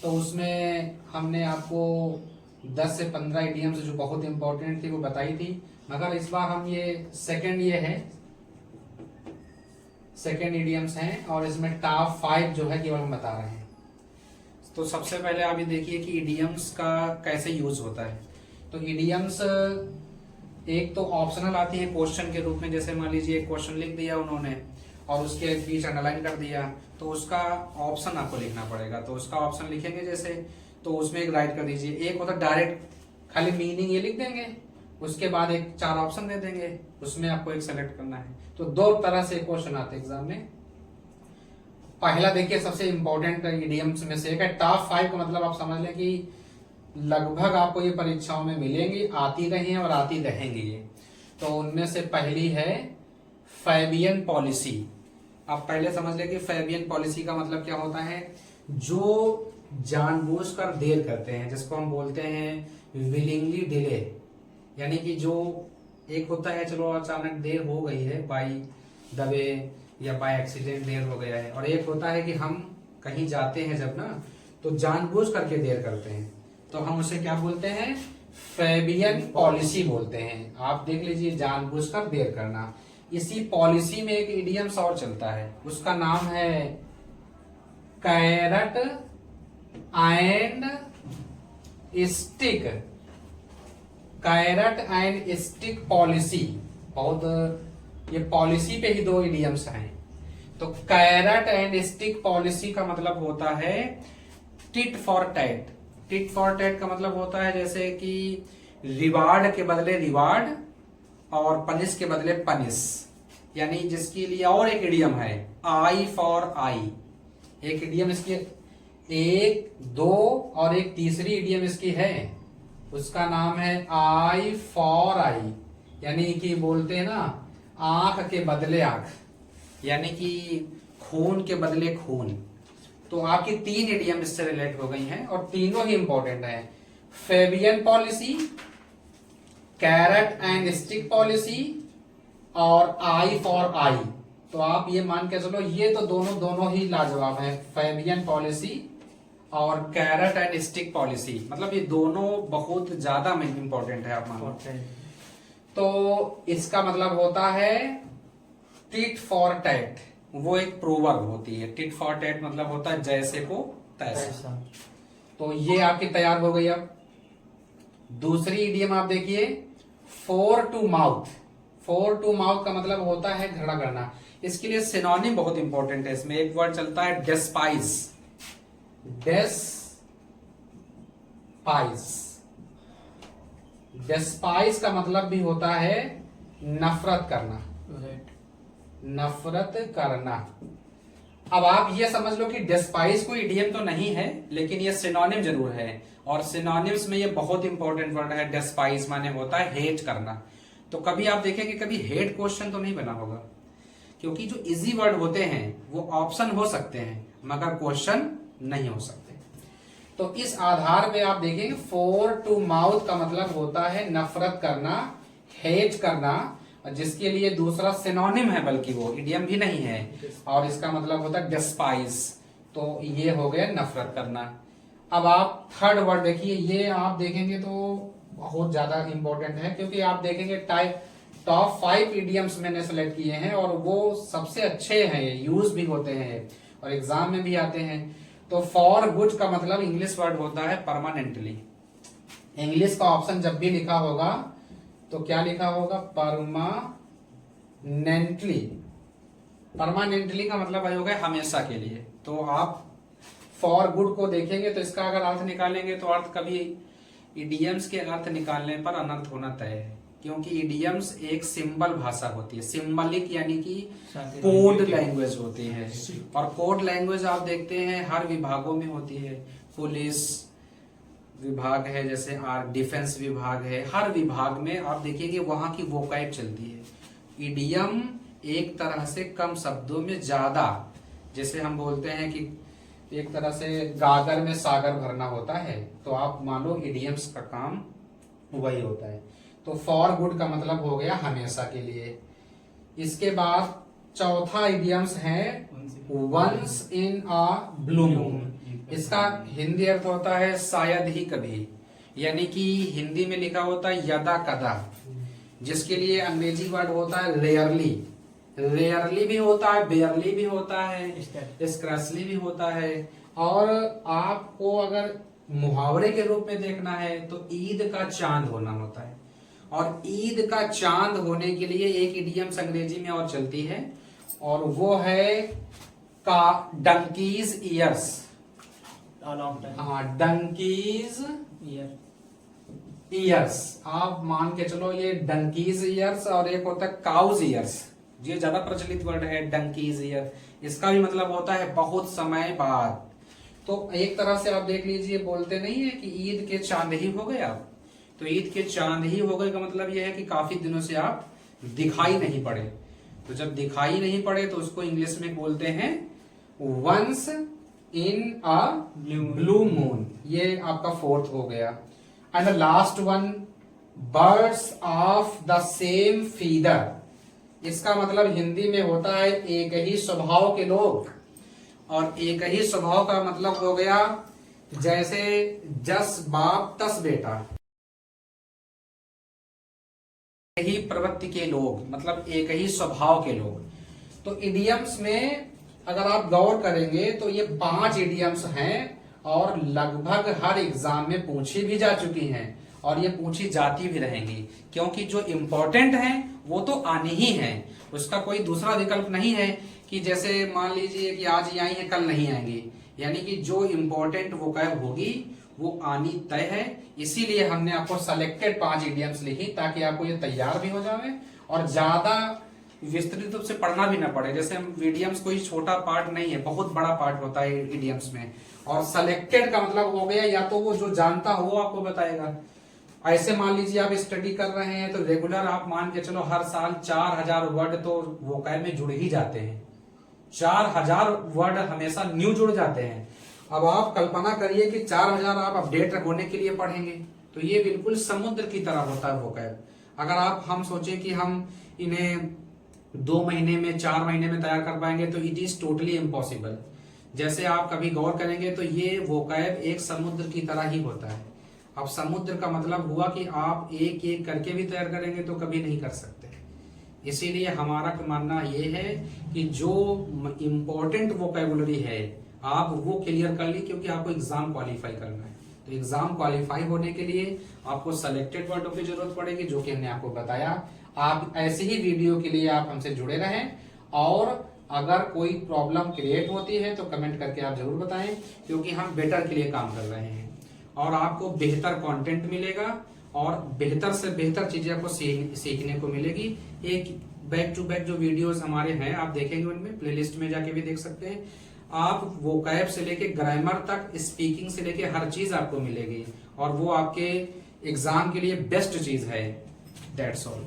तो उसमें हमने आपको 10 से 15 इडियम्स जो बहुत इंपॉर्टेंट थी वो बताई थी, मगर इस बार हम ये सेकेंड इडियम्स हैं और इसमें टॉप 5 जो है केवल हम बता रहे हैं। तो सबसे पहले आप ये देखिए कि इडियम्स का कैसे यूज होता है। तो इडियम्स एक तो ऑप्शनल आती है क्वेश्चन के रूप में, जैसे मान लीजिए एक क्वेश्चन लिख दिया उन्होंने और उसके बीच अंडरलाइन कर दिया, तो उसका ऑप्शन आपको लिखना पड़ेगा। तो उसका ऑप्शन लिखेंगे जैसे, तो उसमें एक राइट कर दीजिए। एक होता डायरेक्ट खाली मीनिंग ये लिख देंगे, उसके बाद एक 4 ऑप्शन दे देंगे, उसमें आपको एक सेलेक्ट करना है। तो 2 तरह से क्वेश्चन आते हैं एग्जाम में। पहला देखिए सबसे इंपॉर्टेंट इडियम्स में से एक है टॉप 5 का मतलब आप समझ लें कि लगभग आपको ये परीक्षाओं में मिलेंगी, आती रही हैं और आती रहेंगी ये। तो उनमें से पहली है फैबियन पॉलिसी। आप पहले समझ लें कि फैबियन पॉलिसी का मतलब क्या होता है। जो जानबूझकर देर करते हैं, जिसको हम बोलते हैं विलिंगली डिले, यानी कि जो एक होता है चलो अचानक देर हो गई है बाई द वे या बाय एक्सीडेंट देर हो गया है, और एक होता है कि हम कहीं जाते हैं जब ना तो जानबूझ करके देर करते हैं, तो हम उसे क्या बोलते हैं, फैबियन पॉलिसी बोलते हैं। आप देख लीजिए जानबूझकर देर करना। इसी पॉलिसी में एक इडियम्स और चलता है, उसका नाम है carrot and stick. Carrot and stick policy, बहुत ये पॉलिसी पे ही 2 इडियम्स हैं। तो कैरट एंड स्टिक पॉलिसी का मतलब होता है tit for tat. Tit for tat का मतलब होता है जैसे कि रिवार्ड के बदले रिवार्ड और पनिश के बदले पनिश, यानी जिसके लिए और एक इडियम है आई फॉर आई। एक इडियम इसकी 1, 2 और एक तीसरी इडियम इसकी है, उसका नाम है आई फॉर आई, यानी कि बोलते हैं ना आंख के बदले आंख, यानी कि खून के बदले खून। तो आपकी 3 इडियम इससे रिलेट हो गई हैं और तीनों ही इंपॉर्टेंट हैं। Fabian policy, carrot and stick policy और आई फॉर आई। तो आप ये मान के चलो ये तो दोनों ही लाजवाब है, फैबियन पॉलिसी और कैरट एंड स्टिक पॉलिसी, मतलब ये दोनों बहुत ज्यादा इंपॉर्टेंट है आप मानो। तो इसका मतलब होता है टिट फॉर टैट, वो एक प्रोवर्ब होती है। टिट फॉर टैट मतलब होता है जैसे को तैसा। तो ये आपकी तैयार हो गई। अब दूसरी इडियम आप देखिए four to mouth. Four to mouth का मतलब होता है घड़ा करना। इसके लिए सिनोनिम बहुत इंपॉर्टेंट है, इसमें एक वर्ड चलता है डेस्पाइस। डेस्पाइस का मतलब भी होता है नफरत करना, नफरत करना। अब आप ये समझ लो कि डेस्पाइस कोई इडियम तो नहीं है, लेकिन ये सिनोनिम जरूर है, और सिनोनिम्स में ये बहुत इंपॉर्टेंट वर्ड है। डेस्पाइस माने होता है हेट करना। तो कभी आप देखेंगे कभी हेट क्वेश्चन तो नहीं बना होगा, क्योंकि जो इजी वर्ड होते हैं वो ऑप्शन हो सकते हैं मगर क्वेश्चन नहीं हो सकते। तो इस आधार पे आप देखेंगे फोर टू माउथ का मतलब होता है नफरत करना, हेट करना, जिसके लिए दूसरा सिनोनिम है, बल्कि वो इडियम भी नहीं है, और इसका मतलब होता है डेस्पाइस। तो ये हो गया नफरत करना। अब आप थर्ड वर्ड देखिए, ये आप देखेंगे तो बहुत ज्यादा इंपॉर्टेंट है, क्योंकि आप देखेंगे टॉप 5 इडियम्स मैंने सेलेक्ट किए हैं और वो सबसे अच्छे हैं, यूज भी होते हैं और एग्जाम में भी आते हैं। तो फॉर गुड का मतलब इंग्लिश वर्ड होता है परमानेंटली। इंग्लिश का ऑप्शन जब भी लिखा होगा तो क्या लिखा होगा, परमानेंटली। परमानेंटली का मतलब हो गया हमेशा के लिए। तो आप फॉर गुड को देखेंगे तो इसका अगर अर्थ निकालेंगे तो अर्थ कभी इडियम्स के अर्थ निकालने पर अनर्थ होना तय है, क्योंकि इडियम्स एक सिंबल भाषा होती है, सिंबलिक यानी कि कोड लैंग्वेज होती है। और कोड लैंग्वेज आप देखते हैं हर विभागों में होती है। पुलिस विभाग है, जैसे डिफेंस विभाग है, हर विभाग में आप देखेंगे वहां की वोकैब चलती है। इडियम एक तरह से कम शब्दों में ज्यादा, जैसे हम बोलते हैं कि एक तरह से गागर में सागर भरना होता है, तो आप मानो इडियम्स का काम वही होता है। तो फॉर गुड का मतलब हो गया हमेशा के लिए। इसके बाद चौथा इडियम्स है once in a blue moon. इसका हिंदी अर्थ होता है शायद ही कभी, यानी कि हिंदी में लिखा होता है यदा कदा, जिसके लिए अंग्रेजी वर्ड होता है रेयरली। रेयरली भी होता है, बेयरली भी होता है, स्क्रैचली भी होता है। और आपको अगर मुहावरे के रूप में देखना है तो ईद का चांद होना होता है। और ईद का चांद होने के लिए एक इडियम्स अंग्रेजी में और चलती है, और वो है का डंकीज ईयर्स। हाँ, डंकीज ईयर्स। आप मान के चलो ये डंकीज ईयर्स, और एक होता है काउज ईयर्स, ये ज्यादा प्रचलित वर्ड है डंकीज ईयर। इसका भी मतलब होता है बहुत समय बाद। तो एक तरह से आप देख लीजिए, बोलते नहीं है कि ईद के चांद ही हो गए आप, तो ईद के चांद ही हो गए का मतलब यह है कि काफी दिनों से आप दिखाई नहीं पड़े। तो जब दिखाई नहीं पड़े तो उसको इंग्लिश में बोलते हैं once in a blue moon. ये आपका फोर्थ हो गया। And the last one, birds of the same feather. इसका मतलब हिंदी में होता है एक ही स्वभाव के लोग। और एक ही स्वभाव का मतलब हो गया जैसे जस बाप तस बेटा, एक ही प्रवृत्ति के लोग, मतलब एक ही स्वभाव के लोग। तो इडियम्स में अगर आप गौर करेंगे तो ये 5 इडियम्स हैं, और लगभग हर एग्जाम में पूछी भी जा चुकी हैं, और ये पूछी जाती भी रहेंगी, क्योंकि जो इम्पोर्टेंट है वो तो आनी ही है। उसका कोई दूसरा विकल्प नहीं है कि जैसे मान लीजिए कि आज ये आई है कल नहीं आएंगी, यानी कि जो इम्पोर्टेंट वोकैब होगी वो आनी तय है। इसीलिए हमने आपको सेलेक्टेड 5 इडियम्स लिखी, ताकि आपको ये तैयार भी हो जाए और ज्यादा विस्तृत रूप से पढ़ना भी ना पड़े। जैसे इडियम्स कोई छोटा पार्ट नहीं है, बहुत बड़ा पार्ट होता है इडियम्स में। और सेलेक्टेड का मतलब हो गया या तो वो जो जानता हो वो आपको बताएगा। ऐसे मान लीजिए आप स्टडी कर रहे हैं तो रेगुलर आप मान के चलो हर साल 4000 वर्ड तो वोकैब में जुड़ ही जाते हैं। 4000 वर्ड हमेशा न्यू जुड़ जाते हैं। अब आप कल्पना करिए कि 4000 आप अपडेट होने के लिए पढ़ेंगे, तो ये बिल्कुल समुद्र की तरह होता है वोकैब। अगर हम सोचें कि हम इन्हें 2 महीने में 4 महीने में तैयार कर पाएंगे तो इट इज टोटली इम्पॉसिबल। जैसे आप कभी गौर करेंगे तो ये वोकैब एक समुद्र की तरह ही होता है। अब समुद्र का मतलब हुआ कि आप एक एक करके भी तैयार करेंगे तो कभी नहीं कर सकते। इसीलिए हमारा मानना ये है कि जो इम्पोर्टेंट वोकैबुलरी है आप वो क्लियर कर ली, क्योंकि आपको एग्जाम क्वालिफाई करना है। तो एग्जाम क्वालिफाई होने के लिए आपको सेलेक्टेड वर्डों की जरूरत पड़ेगी, जो कि हमने आपको बताया। आप ऐसे ही वीडियो के लिए आप हमसे जुड़े रहें, और अगर कोई प्रॉब्लम क्रिएट होती है तो कमेंट करके आप जरूर बताएं, क्योंकि हम बेटर के लिए काम कर रहे हैं और आपको बेहतर कंटेंट मिलेगा और बेहतर से बेहतर चीजें आपको सीखने को मिलेगी। एक बैक टू बैक जो वीडियोस हमारे हैं आप देखेंगे, उनमें प्लेलिस्ट में जाके भी देख सकते हैं। आप वोकैब से लेके ग्रामर तक, स्पीकिंग से लेके हर चीज आपको मिलेगी, और वो आपके एग्जाम के लिए बेस्ट चीज है। That's all.